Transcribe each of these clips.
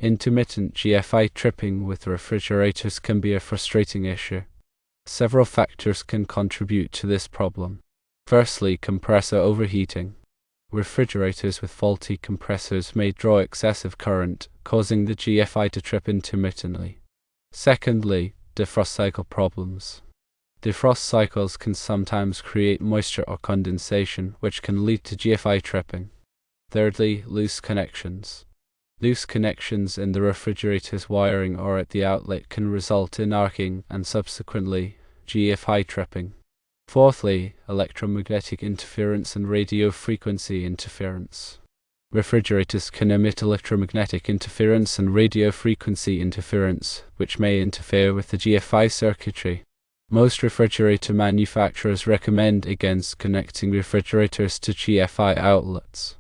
Intermittent GFI tripping with refrigerators can be a frustrating issue. Several factors can contribute to this problem. Firstly, compressor overheating. Refrigerators with faulty compressors may draw excessive current, causing the GFI to trip intermittently. Secondly, defrost cycle problems. Defrost cycles can sometimes create moisture or condensation, which can lead to GFI tripping. Thirdly, loose connections. Loose connections in the refrigerator's wiring or at the outlet can result in arcing and subsequently GFI tripping. Fourthly, electromagnetic interference and radio frequency interference. Refrigerators can emit electromagnetic interference and radio frequency interference, which may interfere with the GFI circuitry. Most refrigerator manufacturers recommend against connecting refrigerators to GFI outlets.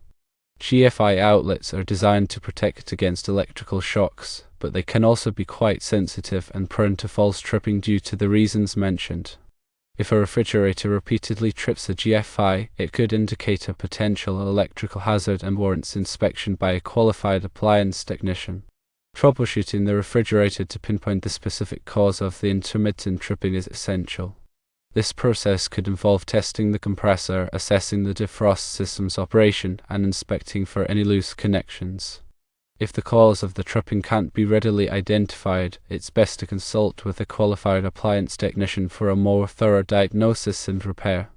GFI outlets are designed to protect against electrical shocks, but they can also be quite sensitive and prone to false tripping due to the reasons mentioned. If a refrigerator repeatedly trips a GFI, it could indicate a potential electrical hazard and warrants inspection by a qualified appliance technician. Troubleshooting the refrigerator to pinpoint the specific cause of the intermittent tripping is essential. This process could involve testing the compressor, assessing the defrost system's operation, and inspecting for any loose connections. If the cause of the tripping can't be readily identified, it's best to consult with a qualified appliance technician for a more thorough diagnosis and repair.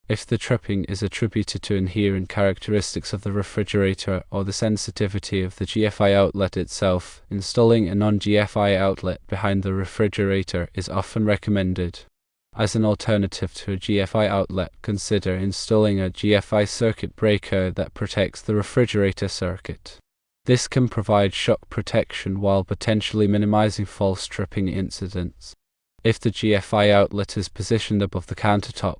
If the tripping is attributed to inherent characteristics of the refrigerator or the sensitivity of the GFI outlet itself, installing a non-GFI outlet behind the refrigerator is often recommended. As an alternative to a GFI outlet, consider installing a GFI circuit breaker that protects the refrigerator circuit. This can provide shock protection while potentially minimizing false tripping incidents. If the GFI outlet is positioned above the countertop,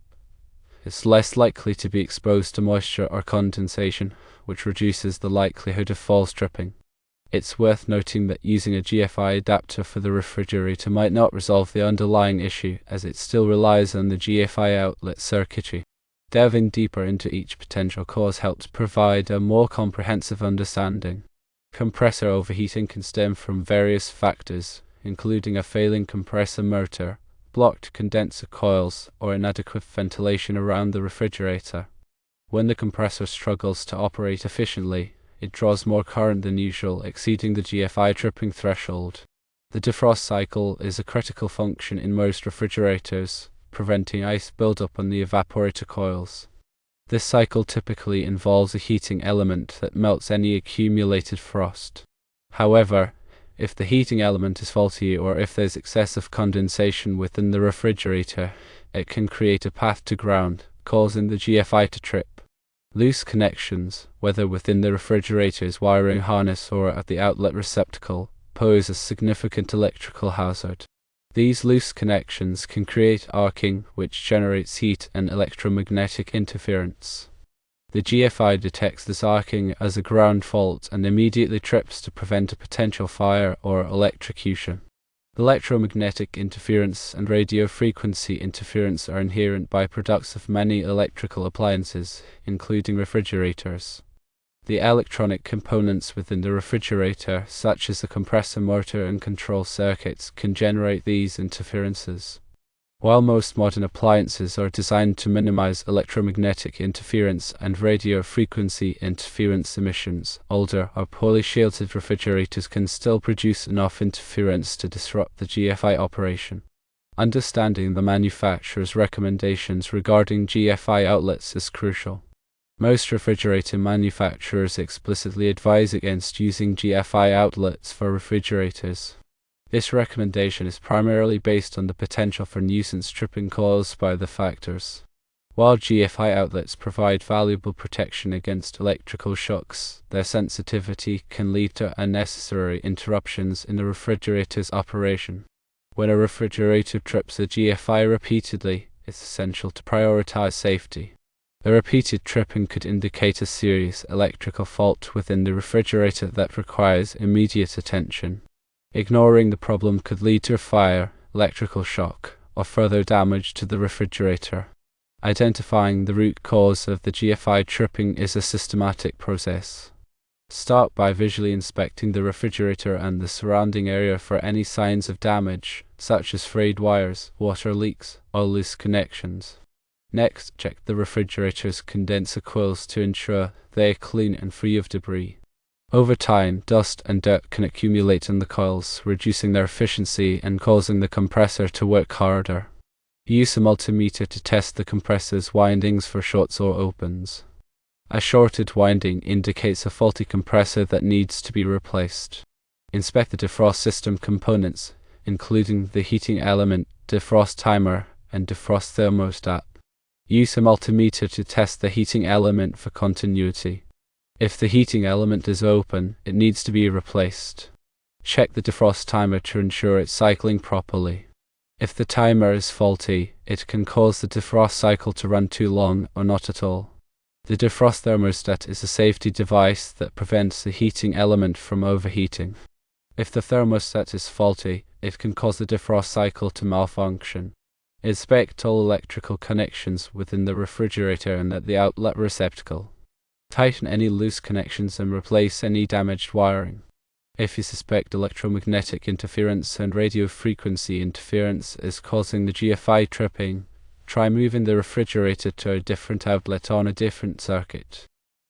it's less likely to be exposed to moisture or condensation, which reduces the likelihood of false tripping. It's worth noting that using a GFI adapter for the refrigerator might not resolve the underlying issue, as it still relies on the GFI outlet circuitry. Delving deeper into each potential cause helps provide a more comprehensive understanding. Compressor overheating can stem from various factors, including a failing compressor motor, blocked condenser coils, or inadequate ventilation around the refrigerator. When the compressor struggles to operate efficiently, it draws more current than usual, exceeding the GFI tripping threshold. The defrost cycle is a critical function in most refrigerators, preventing ice buildup on the evaporator coils. This cycle typically involves a heating element that melts any accumulated frost. However, if the heating element is faulty or if there's excessive condensation within the refrigerator, it can create a path to ground, causing the GFI to trip. Loose connections, whether within the refrigerator's wiring harness or at the outlet receptacle, pose a significant electrical hazard. These loose connections can create arcing, which generates heat and electromagnetic interference. The GFI detects this arcing as a ground fault and immediately trips to prevent a potential fire or electrocution. Electromagnetic interference and radio frequency interference are inherent byproducts of many electrical appliances, including refrigerators. The electronic components within the refrigerator, such as the compressor motor and control circuits, can generate these interferences. While most modern appliances are designed to minimize electromagnetic interference and radio frequency interference emissions, older or poorly shielded refrigerators can still produce enough interference to disrupt the GFI operation. Understanding the manufacturer's recommendations regarding GFI outlets is crucial. Most refrigerator manufacturers explicitly advise against using GFI outlets for refrigerators. This recommendation is primarily based on the potential for nuisance tripping caused by the factors. While GFI outlets provide valuable protection against electrical shocks, their sensitivity can lead to unnecessary interruptions in the refrigerator's operation. When a refrigerator trips a GFI repeatedly, it's essential to prioritize safety. The repeated tripping could indicate a serious electrical fault within the refrigerator that requires immediate attention. Ignoring the problem could lead to a fire, electrical shock, or further damage to the refrigerator. Identifying the root cause of the GFI tripping is a systematic process. Start by visually inspecting the refrigerator and the surrounding area for any signs of damage, such as frayed wires, water leaks, or loose connections. Next, check the refrigerator's condenser coils to ensure they are clean and free of debris. Over time, dust and dirt can accumulate in the coils, reducing their efficiency and causing the compressor to work harder. Use a multimeter to test the compressor's windings for shorts or opens. A shorted winding indicates a faulty compressor that needs to be replaced. Inspect the defrost system components, including the heating element, defrost timer, and defrost thermostat. Use a multimeter to test the heating element for continuity. If the heating element is open, it needs to be replaced. Check the defrost timer to ensure it's cycling properly. If the timer is faulty, it can cause the defrost cycle to run too long or not at all. The defrost thermostat is a safety device that prevents the heating element from overheating. If the thermostat is faulty, it can cause the defrost cycle to malfunction. Inspect all electrical connections within the refrigerator and at the outlet receptacle. Tighten any loose connections and replace any damaged wiring. If you suspect electromagnetic interference and radio frequency interference is causing the GFI tripping, try moving the refrigerator to a different outlet on a different circuit.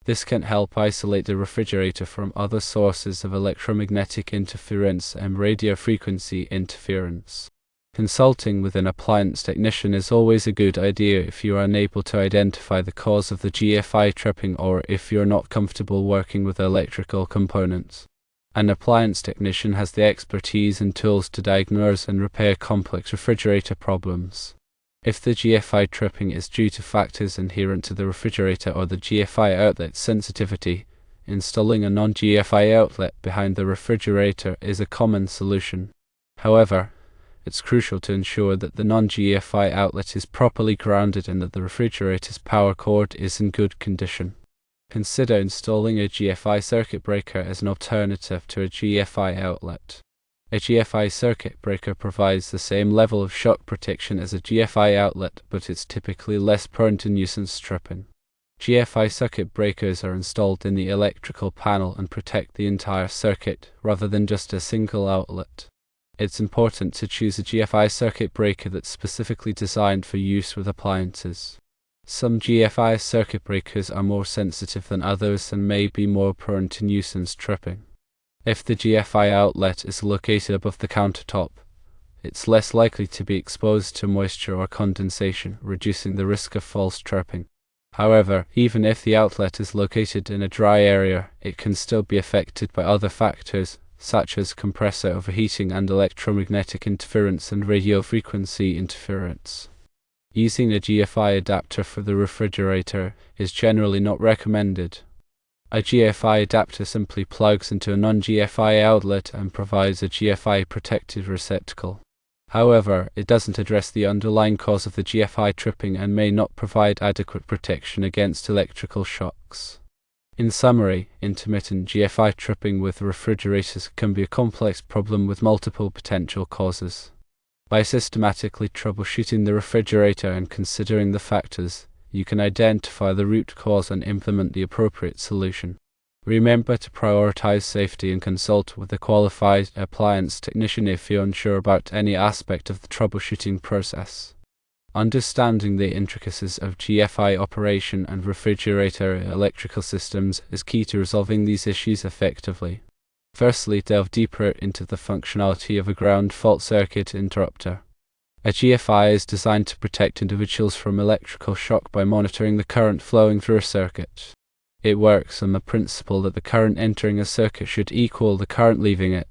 This can help isolate the refrigerator from other sources of electromagnetic interference and radio frequency interference. Consulting with an appliance technician is always a good idea if you are unable to identify the cause of the GFI tripping or if you're not comfortable working with electrical components. An appliance technician has the expertise and tools to diagnose and repair complex refrigerator problems. If the GFI tripping is due to factors inherent to the refrigerator or the GFI outlet sensitivity, installing a non-GFI outlet behind the refrigerator is a common solution. However, it's crucial to ensure that the non-GFI outlet is properly grounded and that the refrigerator's power cord is in good condition. Consider installing a GFI circuit breaker as an alternative to a GFI outlet. A GFI circuit breaker provides the same level of shock protection as a GFI outlet, but it's typically less prone to nuisance tripping. GFI circuit breakers are installed in the electrical panel and protect the entire circuit, rather than just a single outlet. It's important to choose a GFI circuit breaker that's specifically designed for use with appliances. Some GFI circuit breakers are more sensitive than others and may be more prone to nuisance tripping. If the GFI outlet is located above the countertop, it's less likely to be exposed to moisture or condensation, reducing the risk of false tripping. However, even if the outlet is located in a dry area, it can still be affected by other factors, such as compressor overheating and electromagnetic interference and radio frequency interference. Using a GFI adapter for the refrigerator is generally not recommended. A GFI adapter simply plugs into a non-GFI outlet and provides a GFI protected receptacle. However, it doesn't address the underlying cause of the GFI tripping and may not provide adequate protection against electrical shocks. In summary, intermittent GFI tripping with refrigerators can be a complex problem with multiple potential causes. By systematically troubleshooting the refrigerator and considering the factors, you can identify the root cause and implement the appropriate solution. Remember to prioritize safety and consult with a qualified appliance technician if you're unsure about any aspect of the troubleshooting process. Understanding the intricacies of GFI operation and refrigerator electrical systems is key to resolving these issues effectively. Firstly, delve deeper into the functionality of a ground fault circuit interrupter. A GFI is designed to protect individuals from electrical shock by monitoring the current flowing through a circuit. It works on the principle that the current entering a circuit should equal the current leaving it.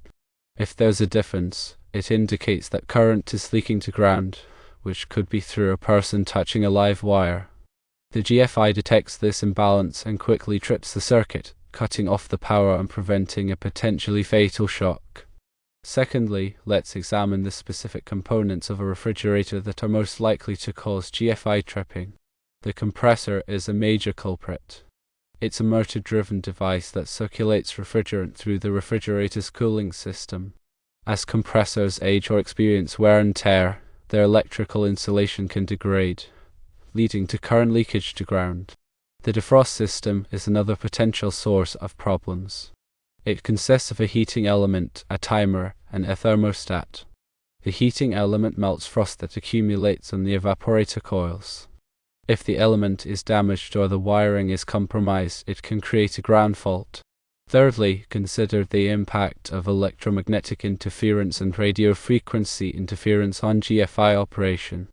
If there's a difference, it indicates that current is leaking to ground, which could be through a person touching a live wire. The GFI detects this imbalance and quickly trips the circuit, cutting off the power and preventing a potentially fatal shock. Secondly, let's examine the specific components of a refrigerator that are most likely to cause GFI tripping. The compressor is a major culprit. It's a motor-driven device that circulates refrigerant through the refrigerator's cooling system. As compressors age or experience wear and tear, their electrical insulation can degrade, leading to current leakage to ground. The defrost system is another potential source of problems. It consists of a heating element, a timer, and a thermostat. The heating element melts frost that accumulates on the evaporator coils. If the element is damaged or the wiring is compromised, it can create a ground fault. Thirdly, consider the impact of electromagnetic interference and radio frequency interference on GFI operation.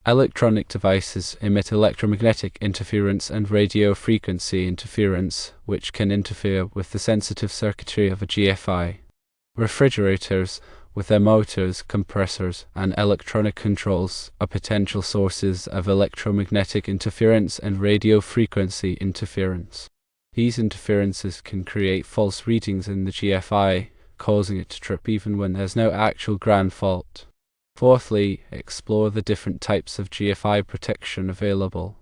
Electronic devices emit electromagnetic interference and radio frequency interference, which can interfere with the sensitive circuitry of a GFI. Refrigerators, with their motors, compressors, and electronic controls, are potential sources of electromagnetic interference and radio frequency interference. These interferences can create false readings in the GFI, causing it to trip even when there's no actual ground fault. Fourthly, explore the different types of GFI protection available.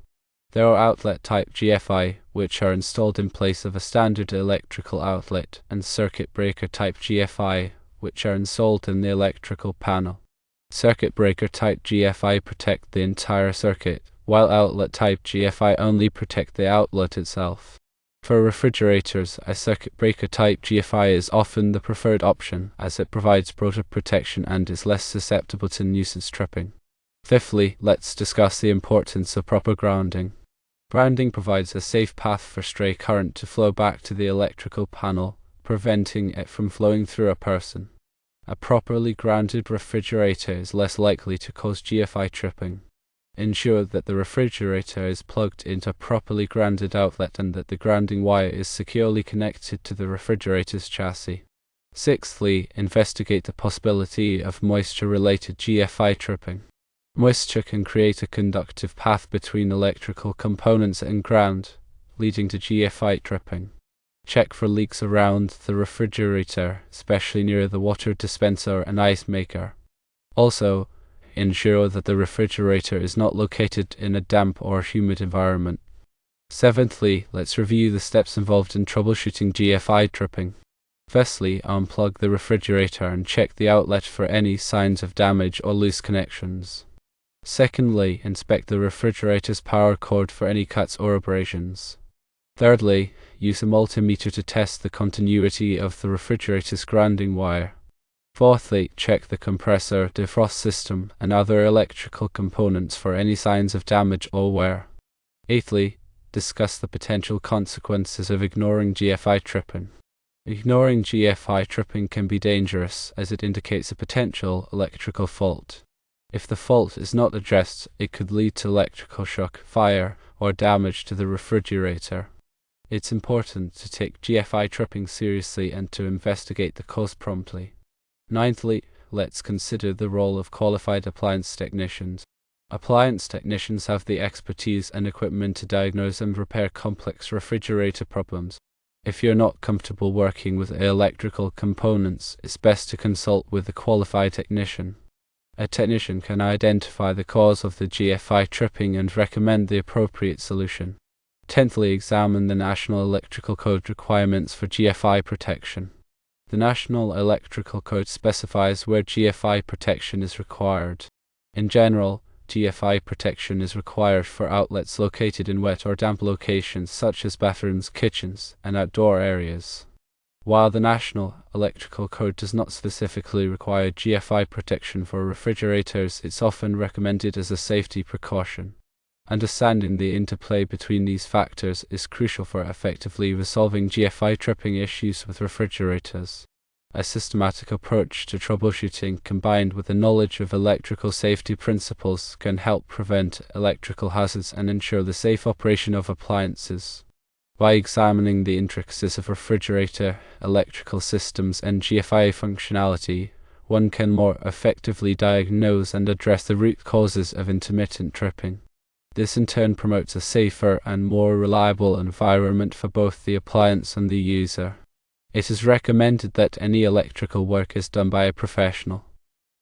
There are outlet-type GFI, which are installed in place of a standard electrical outlet, and circuit breaker-type GFI, which are installed in the electrical panel. Circuit breaker-type GFI protect the entire circuit, while outlet-type GFI only protect the outlet itself. For refrigerators, a circuit breaker type GFI is often the preferred option, as it provides broader protection and is less susceptible to nuisance tripping. Fifthly, let's discuss the importance of proper grounding. Grounding provides a safe path for stray current to flow back to the electrical panel, preventing it from flowing through a person. A properly grounded refrigerator is less likely to cause GFI tripping. Ensure that the refrigerator is plugged into a properly grounded outlet and that the grounding wire is securely connected to the refrigerator's chassis. Sixthly, investigate the possibility of moisture-related GFI tripping. Moisture can create a conductive path between electrical components and ground, leading to GFI tripping. Check for leaks around the refrigerator, especially near the water dispenser and ice maker. Also, ensure that the refrigerator is not located in a damp or humid environment. Seventhly, let's review the steps involved in troubleshooting GFI tripping. Firstly, unplug the refrigerator and check the outlet for any signs of damage or loose connections. Secondly, inspect the refrigerator's power cord for any cuts or abrasions. Thirdly, use a multimeter to test the continuity of the refrigerator's grounding wire. Fourthly, check the compressor, defrost system, and other electrical components for any signs of damage or wear. Eighthly, discuss the potential consequences of ignoring GFI tripping. Ignoring GFI tripping can be dangerous, as it indicates a potential electrical fault. If the fault is not addressed, it could lead to electrical shock, fire, or damage to the refrigerator. It's important to take GFI tripping seriously and to investigate the cause promptly. Ninthly, let's consider the role of qualified appliance technicians. Appliance technicians have the expertise and equipment to diagnose and repair complex refrigerator problems. If you're not comfortable working with electrical components, it's best to consult with a qualified technician. A technician can identify the cause of the GFI tripping and recommend the appropriate solution. Tenthly, examine the National Electrical Code requirements for GFI protection. The National Electrical Code specifies where GFI protection is required. In general, GFI protection is required for outlets located in wet or damp locations such as bathrooms, kitchens, and outdoor areas. While the National Electrical Code does not specifically require GFI protection for refrigerators, it's often recommended as a safety precaution. Understanding the interplay between these factors is crucial for effectively resolving GFI tripping issues with refrigerators. A systematic approach to troubleshooting combined with a knowledge of electrical safety principles can help prevent electrical hazards and ensure the safe operation of appliances. By examining the intricacies of refrigerator, electrical systems, and GFI functionality, one can more effectively diagnose and address the root causes of intermittent tripping. This in turn promotes a safer and more reliable environment for both the appliance and the user. It is recommended that any electrical work is done by a professional.